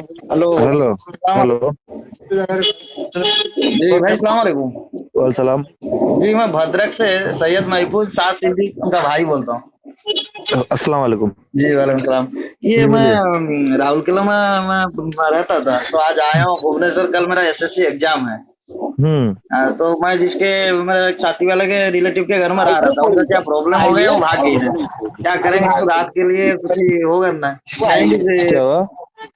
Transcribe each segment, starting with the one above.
Hello. Hello. सलाम। Hello. जी भाई सलाम वालेकुम। वाल सलाम। जी मैं भद्रक से सैयद महफूज साद सिद्दीक उनका भाई बोलता हूँ। अस्सलाम वालेकुम। जी वालेकुम सलाम। ये जी मैं बोलिए। राहुल किला में मैं रहता था तो आज आया हूँ भुवनेश्वर। कल मेरा एसएससी एग्जाम है। हम्म। तो मैं जिसके मेरे एक साथी वाले के रिलेटिव के घर में रह रहा था, उनका क्या प्रॉब्लम हो गया, वो भाग गई थे। क्या करेंगे, तो रात के लिए कुछ ही हो करना है कहीं भी क्या हुआ?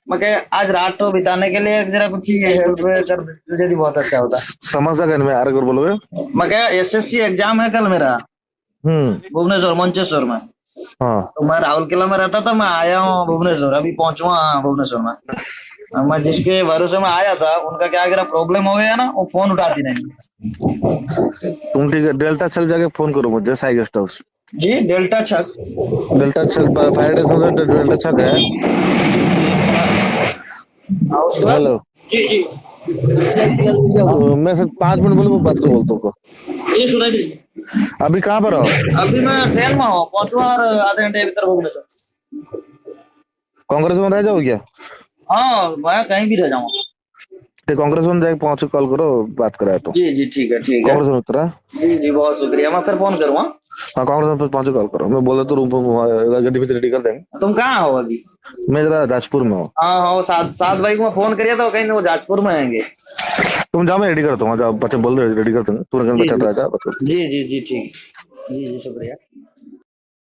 मैं कह आज रात तो बिताने के लिए जरा कुछ ही हेल्प कर देती यदि बहुत अच्छा होता। समोसा कहने में आर कर बोलोगे? मैं कह एसएससी एग्जाम है कल मेरा हम्म। भुवनेश्वर मंचेश्वर में। हाँ। तो मैं राहुल किला में रहता था, मैं आया हूँ भुवनेश्वर, अभी पहुंचुआ भुवनेश्वर में। मैं जिसके भरोसे में आया था उनका क्या करा प्रॉब्लम हो गया ना, वो फोन उठाती नहीं। तुम ठीक है, डेल्टा छक जाके फोन करो मुझे, साई गेस्ट हाउस। जी डेल्टा छक। डेल्टा छक फायर स्टेशन से डेल्टा छक है। हाँ, उसके बाद। हेलो। जी जी। तो मैं सिर्फ 5 मिनट बोले वो बात कर बोलता हूँ को। ये सुनाई दीजिए। अभी कहाँ पर हो? अभी मैं ट्रेन में हूँ, पहुंचूआ और आधे घंटे के भीतर भुवनेश्वर। कांग्रेस में रह जाओ क्या? हाँ मैं कहीं भी रह जाऊंगा। तो कांग्रेस में जाके पहुंच कॉल करो, बात कराया तो। जी जी ठीक है ठीक है। कांग्रेस में उतरा? जी जी बहुत शुक्रिया, मैं फिर फोन करूँगा। हाँ, कांग्रेस में पहुंच कॉल करो, मैं बोला तो रूम पर गड्डी में रेडी कर देंगे। तुम कहाँ हो अभी? मैं जरा जाजपुर में हूँ। हाँ हाँ, वो सात सात भाई को मैं फोन करिया था, वो कहीं वो जाजपुर में आएंगे। तुम जाओ, मैं रेडी करता हूँ, जाओ बच्चे बोल रहे रेडी कर देंगे, तुरंत जी बच्चा जी ट्राई बस कर। जी जी जी ठीक। जी जी शुक्रिया।